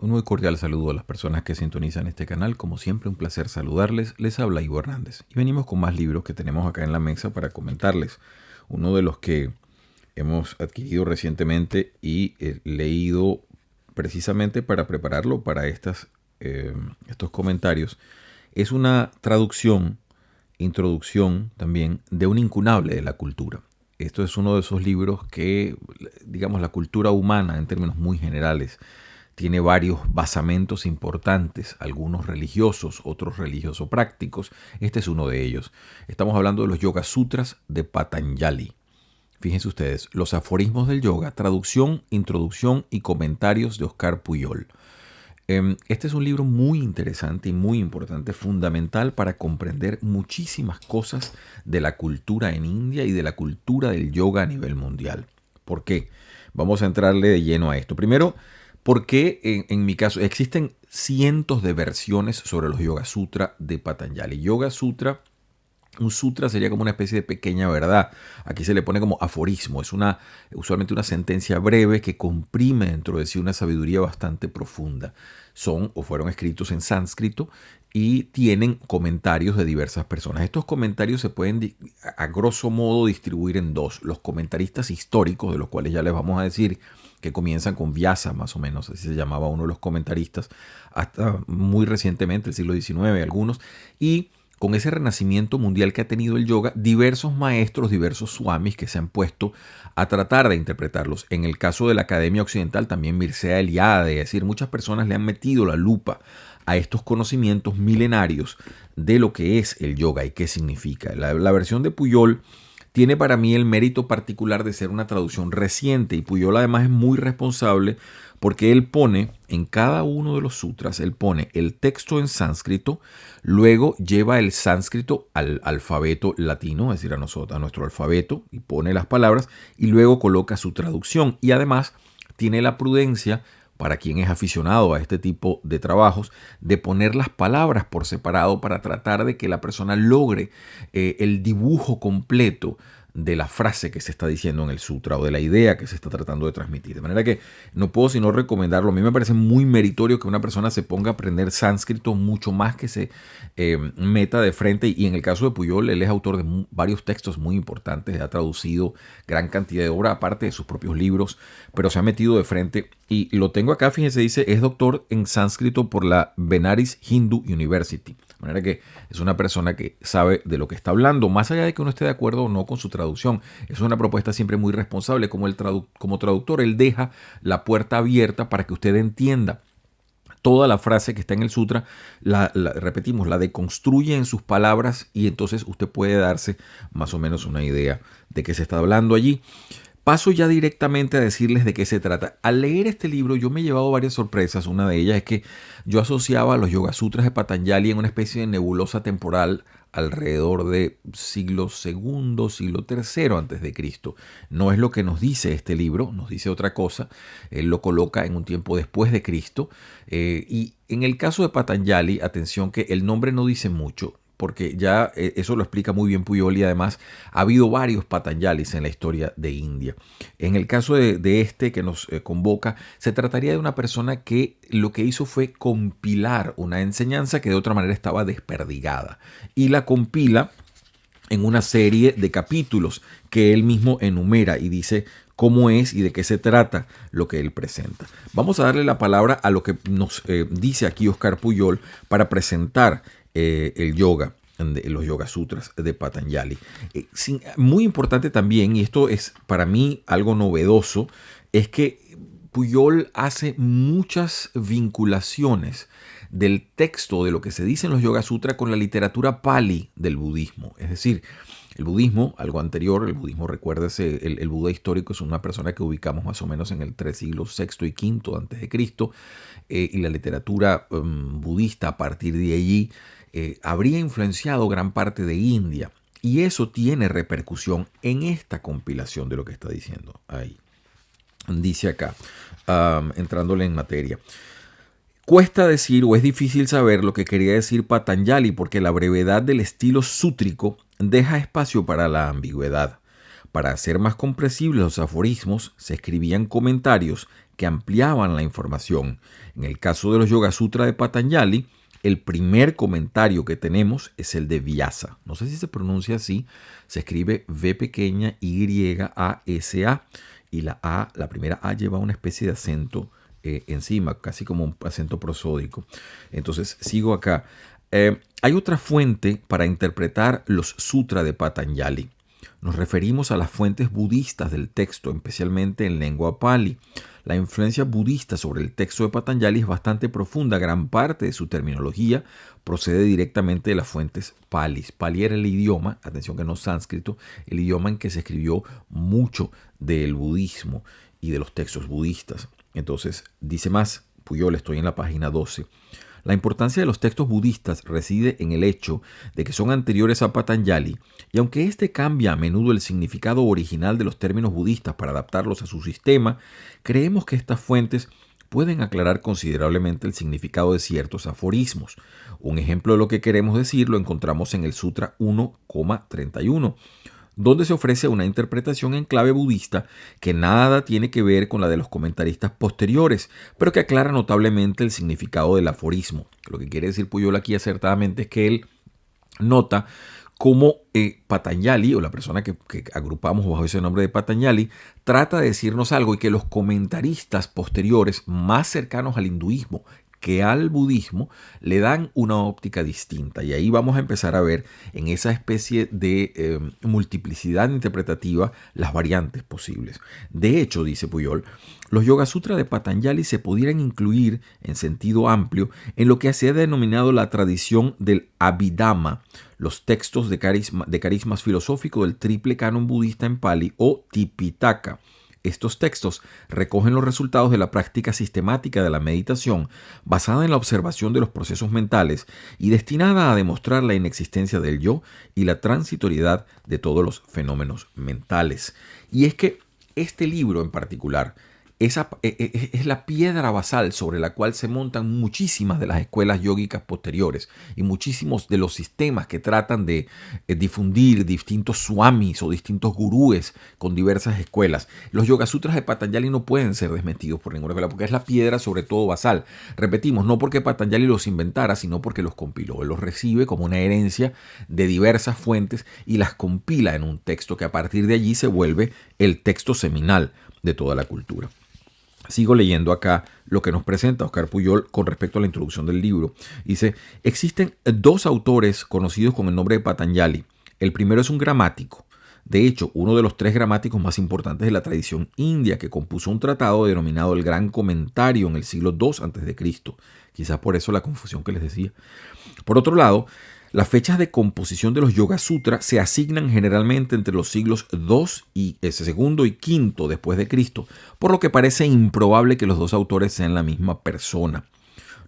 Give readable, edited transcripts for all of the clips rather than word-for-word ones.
Un muy cordial saludo a las personas que sintonizan este canal. Como siempre, un placer saludarles. Les habla Ivo Hernández. Y venimos con más libros que tenemos acá en la mesa para comentarles. Uno de los que hemos adquirido recientemente y leído precisamente para prepararlo para estos comentarios es una traducción, introducción también de un incunable de la cultura. Esto es uno de esos libros que, digamos, la cultura humana en términos muy generales tiene varios basamentos importantes, algunos religiosos, otros religioso-prácticos. Este es uno de ellos. Estamos hablando de los Yoga Sutras de Patanjali. Fíjense ustedes, los aforismos del yoga, traducción, introducción y comentarios de Oscar Pujol. Este es un libro muy interesante y muy importante, fundamental para comprender muchísimas cosas de la cultura en India y de la cultura del yoga a nivel mundial. ¿Por qué? Vamos a entrarle de lleno a esto. Primero, ¿por qué en mi caso existen cientos de versiones sobre los Yoga Sutra de Patanjali? Yoga Sutra, un sutra sería como una especie de pequeña verdad. Aquí se le pone como aforismo. Es usualmente una sentencia breve que comprime dentro de sí una sabiduría bastante profunda. Son o fueron escritos en sánscrito y tienen comentarios de diversas personas. Estos comentarios se pueden a grosso modo distribuir en dos. Los comentaristas históricos, de los cuales ya les vamos a decir que comienzan con Vyasa, más o menos, así se llamaba uno de los comentaristas, hasta muy recientemente, el siglo XIX, algunos, y con ese renacimiento mundial que ha tenido el yoga, diversos maestros, diversos swamis que se han puesto a tratar de interpretarlos. En el caso de la Academia Occidental, también Mircea Eliade, es decir, muchas personas le han metido la lupa a estos conocimientos milenarios de lo que es el yoga y qué significa. La versión de Pujol tiene para mí el mérito particular de ser una traducción reciente y Pujol además es muy responsable porque él pone en cada uno de los sutras, él pone el texto en sánscrito, luego lleva el sánscrito al alfabeto latino, es decir, a nuestro alfabeto, y pone las palabras, y luego coloca su traducción. Y además tiene la prudencia, para quien es aficionado a este tipo de trabajos, de poner las palabras por separado para tratar de que la persona logre el dibujo completo de la frase que se está diciendo en el sutra o de la idea que se está tratando de transmitir. De manera que no puedo sino recomendarlo. A mí me parece muy meritorio que una persona se ponga a aprender sánscrito, mucho más que se meta de frente. Y en el caso de Pujol, él es autor de varios textos muy importantes, ha traducido gran cantidad de obra, aparte de sus propios libros, pero se ha metido de frente. Y lo tengo acá, fíjense, dice, es doctor en sánscrito por la Benares Hindu University. De manera que es una persona que sabe de lo que está hablando, más allá de que uno esté de acuerdo o no con su traducción. Es una propuesta siempre muy responsable. Como traductor, él deja la puerta abierta para que usted entienda toda la frase que está en el sutra, repetimos, la deconstruye en sus palabras y entonces usted puede darse más o menos una idea de qué se está hablando allí. Paso ya directamente a decirles de qué se trata. Al leer este libro yo me he llevado varias sorpresas. Una de ellas es que yo asociaba los Yoga Sutras de Patanjali en una especie de nebulosa temporal alrededor de siglo segundo, siglo tercero antes de Cristo. No es lo que nos dice este libro, nos dice otra cosa. Él lo coloca en un tiempo después de Cristo. Y en el caso de Patanjali, atención que el nombre no dice mucho, porque ya eso lo explica muy bien Pujol y además ha habido varios Patanjalis en la historia de India. En el caso de este que nos convoca, se trataría de una persona que lo que hizo fue compilar una enseñanza que de otra manera estaba desperdigada y la compila en una serie de capítulos que él mismo enumera y dice cómo es y de qué se trata lo que él presenta. Vamos a darle la palabra a lo que nos dice aquí Oscar Pujol para presentar el yoga, los Yoga Sutras de Patanjali. Muy importante también, y esto es para mí algo novedoso, es que Pujol hace muchas vinculaciones del texto de lo que se dice en los Yoga Sutras con la literatura Pali del budismo. Es decir, el budismo, algo anterior, el budismo, recuérdese, el Buda histórico es una persona que ubicamos más o menos en el 3 siglos VI y V antes de Cristo, y la literatura budista a partir de allí habría influenciado gran parte de India. Y eso tiene repercusión en esta compilación de lo que está diciendo ahí. Dice acá, entrándole en materia. Cuesta decir o es difícil saber lo que quería decir Patanjali porque la brevedad del estilo sútrico deja espacio para la ambigüedad. Para hacer más comprensibles los aforismos, se escribían comentarios que ampliaban la información. En el caso de los Yoga Sutra de Patanjali, el primer comentario que tenemos es el de Vyasa. No sé si se pronuncia así, se escribe V pequeña Y-A-S-A y la primera A lleva una especie de acento encima, casi como un acento prosódico. Entonces sigo acá. Hay otra fuente para interpretar los sutras de Patanjali. Nos referimos a las fuentes budistas del texto, especialmente en lengua pali. La influencia budista sobre el texto de Patanjali es bastante profunda. Gran parte de su terminología procede directamente de las fuentes palis. Pali era el idioma, atención que no es sánscrito, el idioma en que se escribió mucho del budismo y de los textos budistas. Entonces, dice más, Pujol, estoy en la página 12. La importancia de los textos budistas reside en el hecho de que son anteriores a Patanjali, y aunque éste cambia a menudo el significado original de los términos budistas para adaptarlos a su sistema, creemos que estas fuentes pueden aclarar considerablemente el significado de ciertos aforismos. Un ejemplo de lo que queremos decir lo encontramos en el Sutra 1,31. Donde se ofrece una interpretación en clave budista que nada tiene que ver con la de los comentaristas posteriores, pero que aclara notablemente el significado del aforismo. Lo que quiere decir Pujol aquí acertadamente es que él nota cómo Patanjali, o la persona que agrupamos bajo ese nombre de Patanjali, trata de decirnos algo y que los comentaristas posteriores más cercanos al hinduismo que al budismo le dan una óptica distinta. Y ahí vamos a empezar a ver en esa especie de multiplicidad interpretativa las variantes posibles. De hecho, dice Pujol, los Yoga Sutra de Patanjali se pudieran incluir en sentido amplio en lo que se ha denominado la tradición del Abhidhamma, los textos de carismas filosóficos del triple canon budista en Pali o Tipitaka. Estos textos recogen los resultados de la práctica sistemática de la meditación basada en la observación de los procesos mentales y destinada a demostrar la inexistencia del yo y la transitoriedad de todos los fenómenos mentales. Y es que este libro en particular es la piedra basal sobre la cual se montan muchísimas de las escuelas yógicas posteriores y muchísimos de los sistemas que tratan de difundir distintos swamis o distintos gurúes con diversas escuelas. Los Yoga Sutras de Patanjali no pueden ser desmentidos por ninguna escuela porque es la piedra sobre todo basal. Repetimos, no porque Patanjali los inventara, sino porque los compiló. Él los recibe como una herencia de diversas fuentes y las compila en un texto que a partir de allí se vuelve el texto seminal de toda la cultura. Sigo leyendo acá lo que nos presenta Oscar Pujol con respecto a la introducción del libro. Dice, existen dos autores conocidos con el nombre de Patanjali. El primero es un gramático. De hecho, uno de los tres gramáticos más importantes de la tradición india que compuso un tratado denominado el Gran Comentario en el siglo II a.C. Quizás por eso la confusión que les decía. Por otro lado, las fechas de composición de los Yoga Sutras se asignan generalmente entre los siglos II y V después de Cristo, por lo que parece improbable que los dos autores sean la misma persona.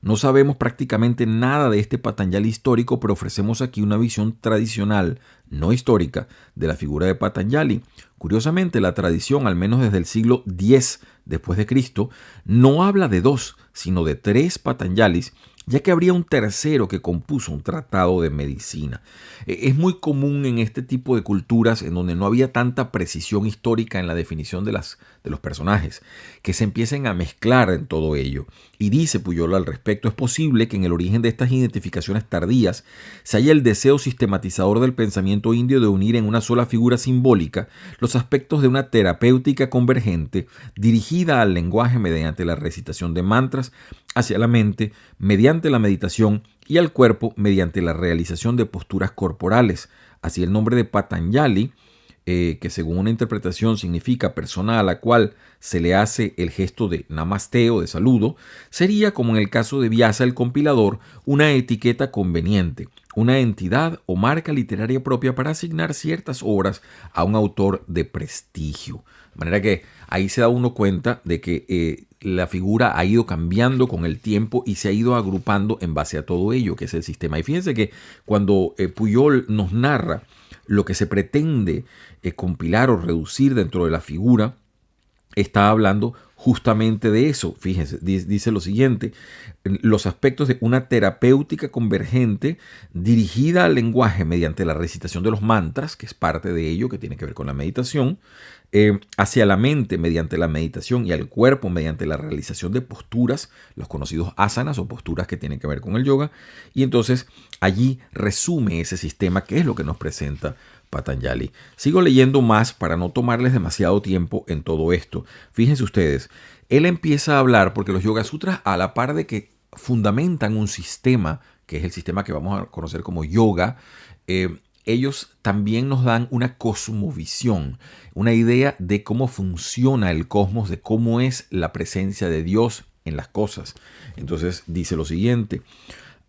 No sabemos prácticamente nada de este Patanjali histórico, pero ofrecemos aquí una visión tradicional, no histórica, de la figura de Patanjali. Curiosamente, la tradición, al menos desde el siglo X después de Cristo, no habla de dos, sino de tres Patanjalis, ya que habría un tercero que compuso un tratado de medicina. Es muy común en este tipo de culturas en donde no había tanta precisión histórica en la definición de los personajes, que se empiecen a mezclar en todo ello. Y dice Pujol al respecto, es posible que en el origen de estas identificaciones tardías se halla el deseo sistematizador del pensamiento indio de unir en una sola figura simbólica los aspectos de una terapéutica convergente dirigida al lenguaje mediante la recitación de mantras, hacia la mente mediante la meditación y al cuerpo mediante la realización de posturas corporales. Así el nombre de Patanjali, que según una interpretación significa persona a la cual se le hace el gesto de namaste o de saludo, sería, como en el caso de Vyasa el compilador, una etiqueta conveniente, una entidad o marca literaria propia para asignar ciertas obras a un autor de prestigio. De manera que ahí se da uno cuenta de que la figura ha ido cambiando con el tiempo y se ha ido agrupando en base a todo ello, que es el sistema. Y fíjense que cuando Pujol nos narra lo que se pretende compilar o reducir dentro de la figura, está hablando justamente de eso. Fíjense, dice lo siguiente: los aspectos de una terapéutica convergente dirigida al lenguaje mediante la recitación de los mantras, que es parte de ello, que tiene que ver con la meditación, hacia la mente mediante la meditación y al cuerpo mediante la realización de posturas, los conocidos asanas o posturas que tienen que ver con el yoga. Y entonces allí resume ese sistema que es lo que nos presenta Patanjali. Sigo leyendo más para no tomarles demasiado tiempo en todo esto. Fíjense ustedes, él empieza a hablar porque los Yoga Sutras, a la par de que fundamentan un sistema, que es el sistema que vamos a conocer como yoga, ellos también nos dan una cosmovisión, una idea de cómo funciona el cosmos, de cómo es la presencia de Dios en las cosas. Entonces dice lo siguiente: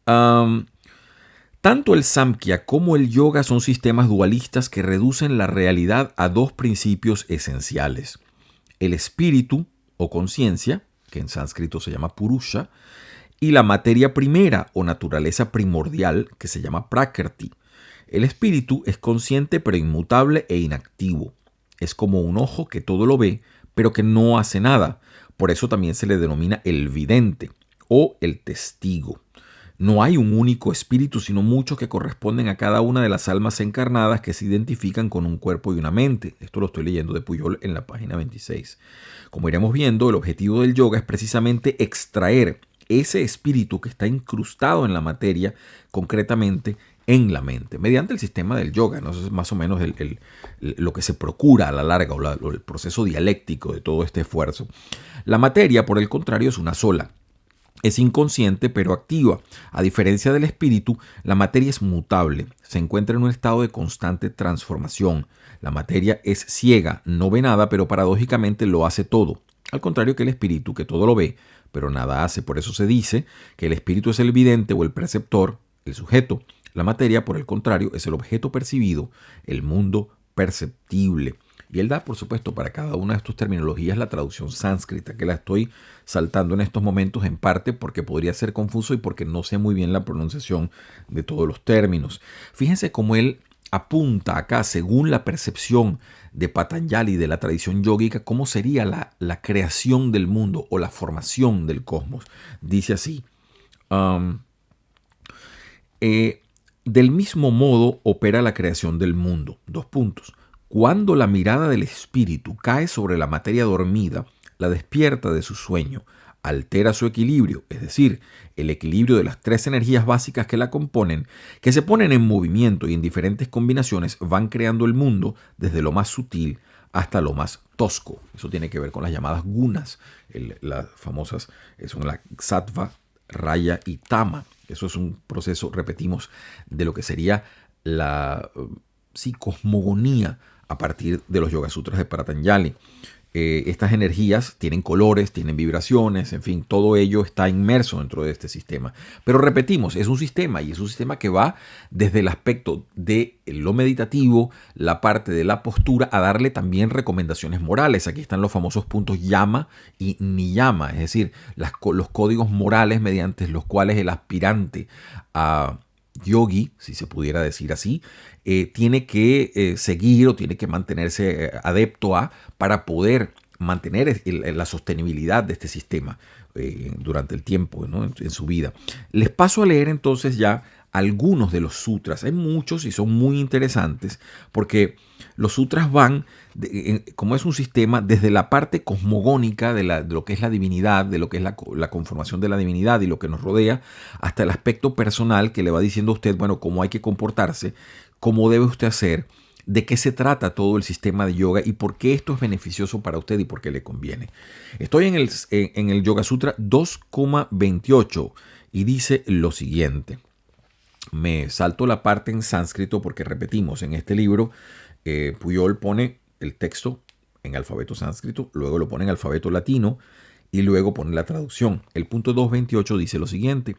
tanto el Samkhya como el yoga son sistemas dualistas que reducen la realidad a dos principios esenciales: el espíritu o conciencia, que en sánscrito se llama Purusha, y la materia primera o naturaleza primordial, que se llama Prakrti. El espíritu es consciente pero inmutable e inactivo. Es como un ojo que todo lo ve, pero que no hace nada. Por eso también se le denomina el vidente o el testigo. No hay un único espíritu, sino muchos que corresponden a cada una de las almas encarnadas que se identifican con un cuerpo y una mente. Esto lo estoy leyendo de Puyol en la página 26. Como iremos viendo, el objetivo del yoga es precisamente extraer ese espíritu que está incrustado en la materia, concretamente en la mente, mediante el sistema del yoga, ¿no? Eso es más o menos lo que se procura a la larga, o el proceso dialéctico de todo este esfuerzo. La materia, por el contrario, es una sola. Es inconsciente pero activa. A diferencia del espíritu, la materia es mutable, se encuentra en un estado de constante transformación. La materia es ciega, no ve nada, pero paradójicamente lo hace todo. Al contrario que el espíritu, que todo lo ve, pero nada hace. Por eso se dice que el espíritu es el vidente o el perceptor, el sujeto. La materia, por el contrario, es el objeto percibido, el mundo perceptible. Y él da, por supuesto, para cada una de estas terminologías la traducción sánscrita, que la estoy saltando en estos momentos en parte porque podría ser confuso y porque no sé muy bien la pronunciación de todos los términos. Fíjense cómo él apunta acá, según la percepción de Patanjali, de la tradición yógica, cómo sería la creación del mundo o la formación del cosmos. Dice así: del mismo modo opera la creación del mundo. Dos puntos. Cuando la mirada del espíritu cae sobre la materia dormida, la despierta de su sueño, altera su equilibrio, es decir, el equilibrio de las tres energías básicas que la componen, que se ponen en movimiento y en diferentes combinaciones van creando el mundo desde lo más sutil hasta lo más tosco. Eso tiene que ver con las llamadas gunas, las famosas son la sattva, raya y tama. Eso es un proceso, repetimos, de lo que sería la cosmogonía a partir de los Yoga Sutras de Patanjali. Estas energías tienen colores, tienen vibraciones, en fin, todo ello está inmerso dentro de este sistema. Pero repetimos, es un sistema y es un sistema que va desde el aspecto de lo meditativo, la parte de la postura, a darle también recomendaciones morales. Aquí están los famosos puntos yama y niyama, es decir, los códigos morales mediante los cuales el aspirante a yogi, si se pudiera decir así, tiene que seguir o tiene que mantenerse adepto a para poder mantener la sostenibilidad de este sistema durante el tiempo, ¿no? en su vida. Les paso a leer entonces ya algunos de los sutras. Hay muchos y son muy interesantes porque los sutras van, como es un sistema, desde la parte cosmogónica de lo que es la divinidad, de lo que es la conformación de la divinidad y lo que nos rodea, hasta el aspecto personal que le va diciendo a usted, bueno, cómo hay que comportarse, cómo debe usted hacer, de qué se trata todo el sistema de yoga y por qué esto es beneficioso para usted y por qué le conviene. Estoy en el Yoga Sutra 2,28 y dice lo siguiente. Me salto la parte en sánscrito porque repetimos, en este libro Puyol pone el texto en alfabeto sánscrito, luego lo pone en alfabeto latino y luego pone la traducción. El punto 2.28 dice lo siguiente: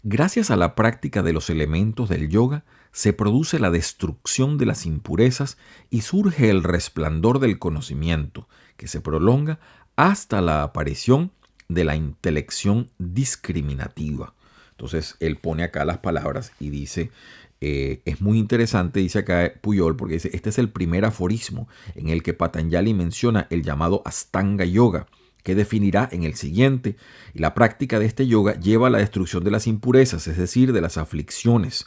gracias a la práctica de los elementos del yoga se produce la destrucción de las impurezas y surge el resplandor del conocimiento, que se prolonga hasta la aparición de la intelección discriminativa. Entonces él pone acá las palabras y dice, es muy interesante, dice acá Puyol, porque dice, este es el primer aforismo en el que Patanjali menciona el llamado Astanga Yoga, que definirá en el siguiente. Y la práctica de este yoga lleva a la destrucción de las impurezas, es decir, de las aflicciones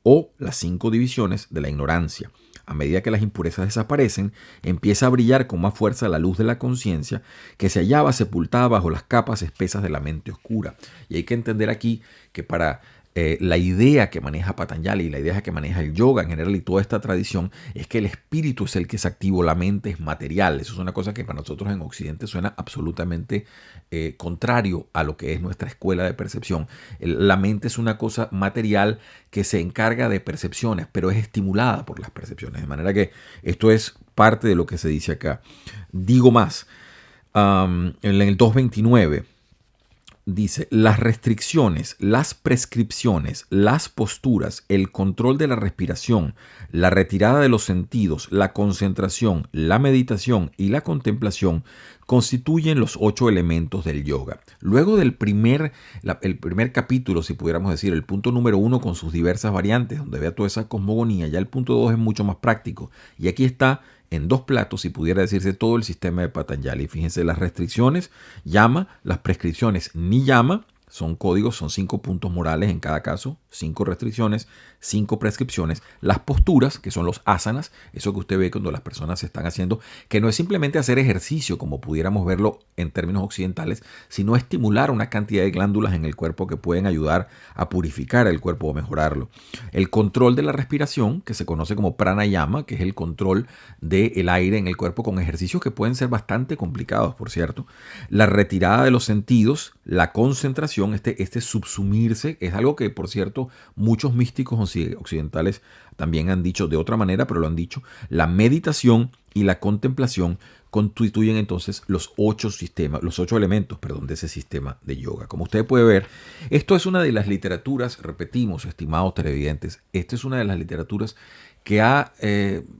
o las 5 divisiones de la ignorancia. a medida que las impurezas desaparecen, empieza a brillar con más fuerza la luz de la conciencia que se hallaba sepultada bajo las capas espesas de la mente oscura. Y hay que entender aquí que para la idea que maneja Patanjali, la idea que maneja el yoga en general y toda esta tradición es que el espíritu es el que es activo, la mente es material. Eso es una cosa que para nosotros en Occidente suena absolutamente contrario a lo que es nuestra escuela de percepción. La mente es una cosa material que se encarga de percepciones, pero es estimulada por las percepciones. De manera que esto es parte de lo que se dice acá. Digo más, en el 229 dice, las restricciones, las prescripciones, las posturas, el control de la respiración, la retirada de los sentidos, la concentración, la meditación y la contemplación constituyen los 8 elementos del yoga. Luego del primer capítulo, si pudiéramos decir, el punto número 1 con sus diversas variantes, donde vea toda esa cosmogonía, ya el punto 2 es mucho más práctico. Y aquí está en 2 platos, si pudiera decirse, todo el sistema de Patanjali. Fíjense, las restricciones, yama, las prescripciones, niyama, son códigos, son 5 puntos morales en cada caso, 5 restricciones, 5 prescripciones. Las posturas, que son los asanas, eso que usted ve cuando las personas se están haciendo, que no es simplemente hacer ejercicio, como pudiéramos verlo en términos occidentales, sino estimular una cantidad de glándulas en el cuerpo que pueden ayudar a purificar el cuerpo o mejorarlo. El control de la respiración, que se conoce como pranayama, que es el control del aire en el cuerpo con ejercicios que pueden ser bastante complicados, por cierto. La retirada de los sentidos, la concentración, este subsumirse, es algo que, por cierto, muchos místicos occidentales también han dicho de otra manera, pero lo han dicho. La meditación y la contemplación constituyen entonces los 8 elementos, de ese sistema de yoga. Como usted puede ver, esto es una de las literaturas, repetimos, estimados televidentes, esta es una de las literaturas que ha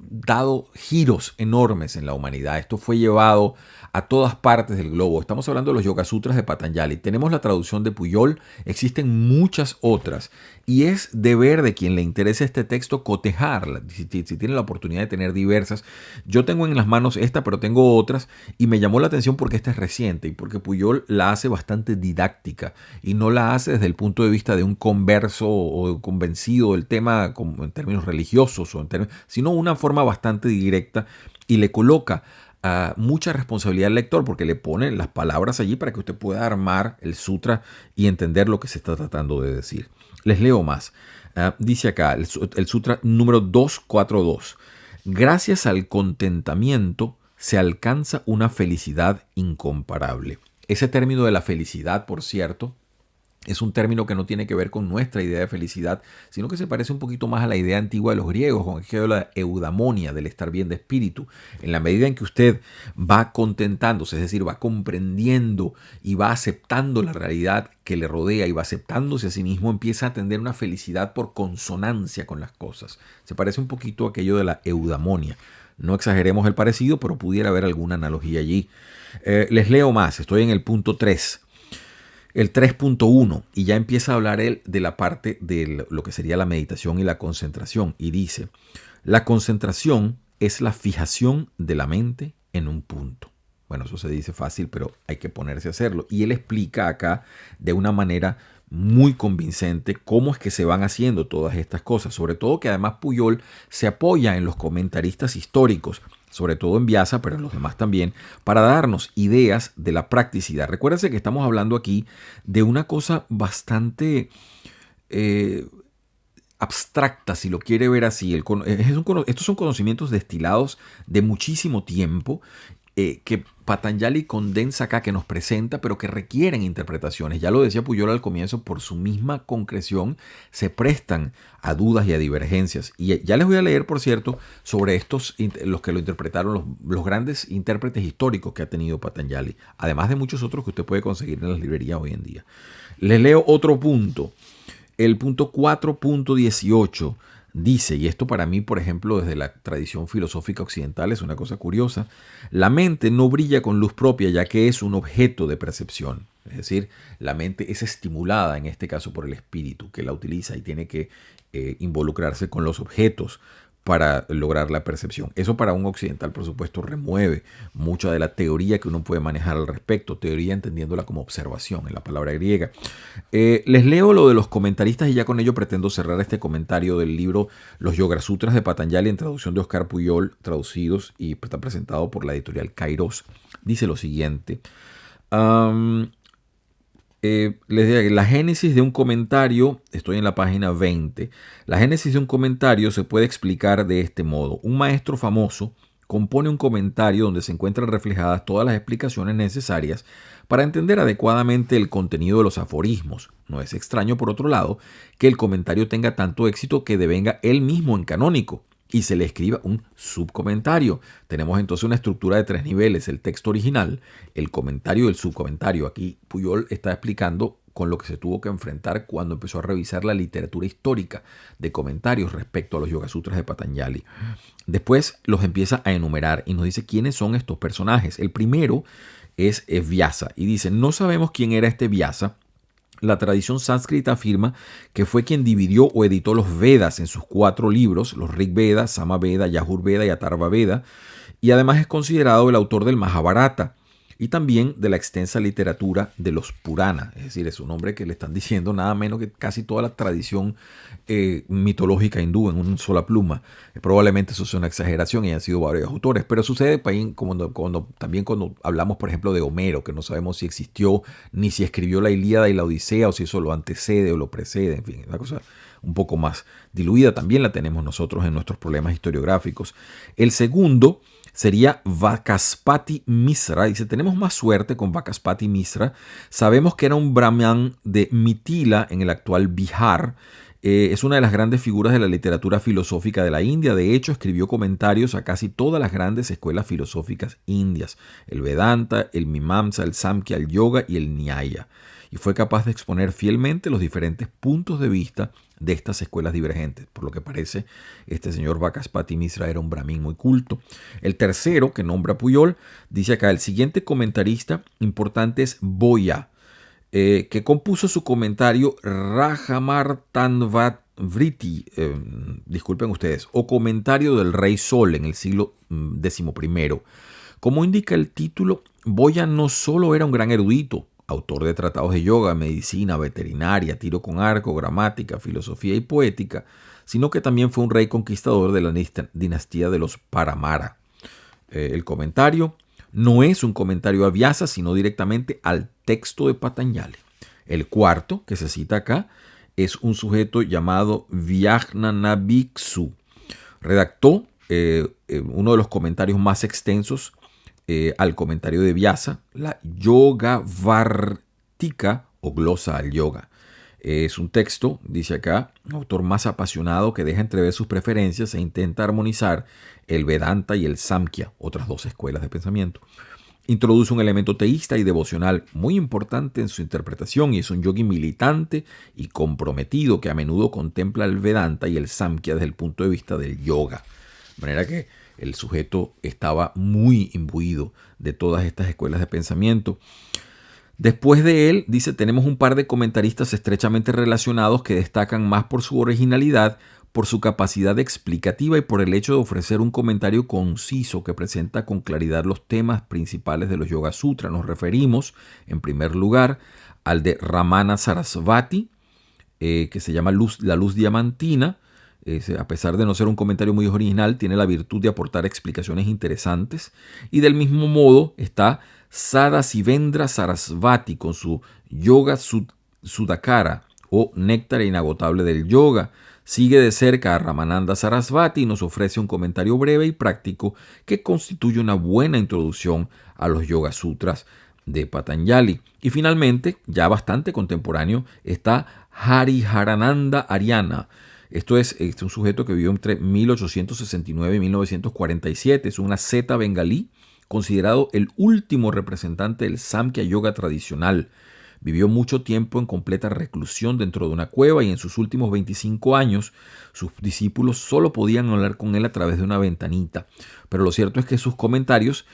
dado giros enormes en la humanidad. Esto fue llevado a todas partes del globo. Estamos hablando de los Yoga Sutras de Patanjali. Tenemos la traducción de Pujol, existen muchas otras. Y es deber de quien le interese este texto cotejarla, si tiene la oportunidad de tener diversas. Yo tengo en las manos esta, pero tengo otras, y me llamó la atención porque esta es reciente y porque Pujol la hace bastante didáctica y no la hace desde el punto de vista de un converso o convencido del tema como en términos religiosos, sino una forma bastante directa, y le coloca mucha responsabilidad al lector porque le pone las palabras allí para que usted pueda armar el sutra y entender lo que se está tratando de decir. Les leo más. Dice acá el sutra número 242. Gracias al contentamiento se alcanza una felicidad incomparable. Ese término de la felicidad, por cierto, es un término que no tiene que ver con nuestra idea de felicidad, sino que se parece un poquito más a la idea antigua de los griegos, con aquello de la eudaimonia, del estar bien de espíritu. En la medida en que usted va contentándose, es decir, va comprendiendo y va aceptando la realidad que le rodea y va aceptándose a sí mismo, empieza a tener una felicidad por consonancia con las cosas. Se parece un poquito a aquello de la eudaimonia. No exageremos el parecido, pero pudiera haber alguna analogía allí. Les leo más, estoy en el punto 3. El 3.1, y ya empieza a hablar él de la parte de lo que sería la meditación y la concentración, y dice, la concentración es la fijación de la mente en un punto. Bueno, eso se dice fácil, pero hay que ponerse a hacerlo. Y él explica acá de una manera muy convincente cómo es que se van haciendo todas estas cosas. Sobre todo que además Pujol se apoya en los comentaristas históricos, sobre todo en Vyasa, pero en los demás también, para darnos ideas de la practicidad. Recuérdense que estamos hablando aquí de una cosa bastante abstracta, si lo quiere ver así. Estos son conocimientos destilados de muchísimo tiempo que Patanjali condensa acá, que nos presenta, pero que requieren interpretaciones. Ya lo decía Pujol al comienzo, por su misma concreción se prestan a dudas y a divergencias. Y ya les voy a leer, por cierto, sobre estos, los que lo interpretaron, los grandes intérpretes históricos que ha tenido Patanjali, además de muchos otros que usted puede conseguir en las librerías hoy en día. Les leo otro punto, el punto 4.18. Dice, y esto para mí, por ejemplo, desde la tradición filosófica occidental es una cosa curiosa, la mente no brilla con luz propia ya que es un objeto de percepción. Es decir, la mente es estimulada, en este caso, por el espíritu que la utiliza y tiene que involucrarse con los objetos para lograr la percepción. Eso para un occidental, por supuesto, remueve mucha de la teoría que uno puede manejar al respecto, teoría entendiéndola como observación en la palabra griega. Les leo lo de los comentaristas y ya con ello pretendo cerrar este comentario del libro Los Yoga Sutras de Patanjali en traducción de Oscar Puyol, traducidos y está presentado por la editorial Kairos. Dice lo siguiente. Les digo, la génesis de un comentario, estoy en la página 20, la génesis de un comentario se puede explicar de este modo. Un maestro famoso compone un comentario donde se encuentran reflejadas todas las explicaciones necesarias para entender adecuadamente el contenido de los aforismos. No es extraño, por otro lado, que el comentario tenga tanto éxito que devenga él mismo en canónico y se le escriba un subcomentario. Tenemos entonces una estructura de 3 niveles: el texto original, el comentario y el subcomentario. Aquí Puyol está explicando con lo que se tuvo que enfrentar cuando empezó a revisar la literatura histórica de comentarios respecto a los Yoga Sutras de Patanjali. Después los empieza a enumerar y nos dice quiénes son estos personajes. El primero es Vyasa y dice: no sabemos quién era este Vyasa. La tradición sánscrita afirma que fue quien dividió o editó los Vedas en sus 4 libros, los Rig Veda, Sama Veda, Yajur Veda y Atharva Veda, y además es considerado el autor del Mahabharata y también de la extensa literatura de los Purana. Es decir, es un hombre que le están diciendo nada menos que casi toda la tradición mitológica hindú en una sola pluma. Probablemente eso sea una exageración y han sido varios autores, pero sucede también cuando hablamos, por ejemplo, de Homero, que no sabemos si existió ni si escribió la Ilíada y la Odisea o si eso lo antecede o lo precede, en fin, una cosa un poco más diluida también la tenemos nosotros en nuestros problemas historiográficos. El segundo sería Vakaspati Misra. Dice: tenemos más suerte con Vakaspati Misra. Sabemos que era un brahman de Mitila en el actual Bihar. Es una de las grandes figuras de la literatura filosófica de la India. De hecho, escribió comentarios a casi todas las grandes escuelas filosóficas indias: el Vedanta, el Mimamsa, el Samkhya, el Yoga y el Nyaya. Y fue capaz de exponer fielmente los diferentes puntos de vista de estas escuelas divergentes. Por lo que parece, este señor Vakaspati Misra era un brahmin muy culto. El tercero que nombra Puyol, dice acá: el siguiente comentarista importante es Boya, que compuso su comentario Rajamartanvavriti, disculpen ustedes, o comentario del Rey Sol en el siglo XI. Como indica el título, Boya no solo era un gran erudito, autor de tratados de yoga, medicina, veterinaria, tiro con arco, gramática, filosofía y poética, sino que también fue un rey conquistador de la dinastía de los Paramara. El comentario no es un comentario a Vyasa, sino directamente al texto de Patanjali. El cuarto, que se cita acá, es un sujeto llamado Vyagnana Bhiksu. Redactó uno de los comentarios más extensos al comentario de Vyasa, la Yoga Vartika o glosa al yoga. Es un texto, dice acá, un autor más apasionado que deja entrever sus preferencias e intenta armonizar el Vedanta y el Samkhya, otras 2 escuelas de pensamiento. Introduce un elemento teísta y devocional muy importante en su interpretación y es un yogi militante y comprometido que a menudo contempla el Vedanta y el Samkhya desde el punto de vista del yoga. De manera que el sujeto estaba muy imbuido de todas estas escuelas de pensamiento. Después de él, dice, tenemos un par de comentaristas estrechamente relacionados que destacan más por su originalidad, por su capacidad explicativa y por el hecho de ofrecer un comentario conciso que presenta con claridad los temas principales de los Yoga Sutras. Nos referimos, en primer lugar, al de Ramana Sarasvati, que se llama La Luz Diamantina. A pesar de no ser un comentario muy original, tiene la virtud de aportar explicaciones interesantes. Y del mismo modo está Sadasivendra Sarasvati con su Yoga Sudakara o Néctar Inagotable del Yoga. Sigue de cerca a Ramananda Sarasvati y nos ofrece un comentario breve y práctico que constituye una buena introducción a los Yoga Sutras de Patanjali. Y finalmente, ya bastante contemporáneo, está Hariharananda Ariana. Esto es un sujeto que vivió entre 1869 y 1947. Es un asceta bengalí considerado el último representante del Samkhya Yoga tradicional. Vivió mucho tiempo en completa reclusión dentro de una cueva y en sus últimos 25 años sus discípulos solo podían hablar con él a través de una ventanita. Pero lo cierto es que sus comentarios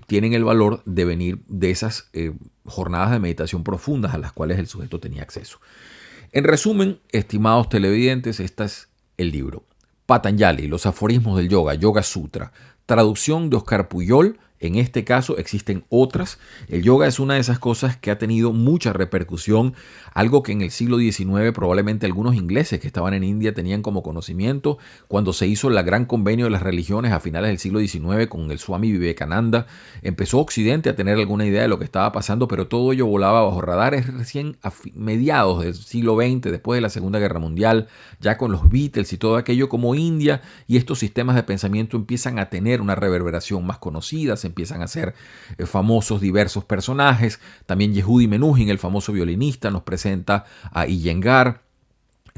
tienen el valor de venir de esas jornadas de meditación profundas a las cuales el sujeto tenía acceso. En resumen, estimados televidentes, este es el libro. Patanjali, los aforismos del yoga, Yoga Sutra. Traducción de Oscar Pujol. En este caso existen otras. El yoga es una de esas cosas que ha tenido mucha repercusión, algo que en el siglo XIX probablemente algunos ingleses que estaban en India tenían como conocimiento cuando se hizo el gran convenio de las religiones a finales del siglo XIX con el Swami Vivekananda. Empezó Occidente a tener alguna idea de lo que estaba pasando, pero todo ello volaba bajo radares recién a mediados del siglo XX, después de la Segunda Guerra Mundial, ya con los Beatles y todo aquello, como India y estos sistemas de pensamiento empiezan a tener una reverberación más conocida, se empiezan a hacer famosos diversos personajes. También Yehudi Menuhin, el famoso violinista, nos presenta a Iyengar,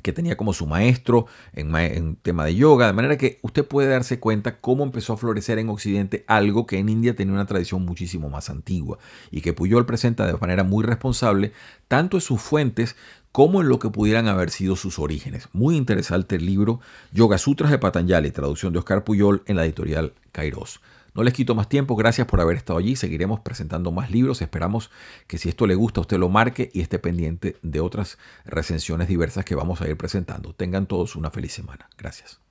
que tenía como su maestro en tema de yoga, de manera que usted puede darse cuenta cómo empezó a florecer en Occidente algo que en India tenía una tradición muchísimo más antigua y que Pujol presenta de manera muy responsable, tanto en sus fuentes como en lo que pudieran haber sido sus orígenes. Muy interesante el libro Yoga Sutras de Patanjali, traducción de Oscar Pujol en la editorial Kairos. No les quito más tiempo, gracias por haber estado allí, seguiremos presentando más libros, esperamos que si esto le gusta usted lo marque y esté pendiente de otras recensiones diversas que vamos a ir presentando. Tengan todos una feliz semana. Gracias.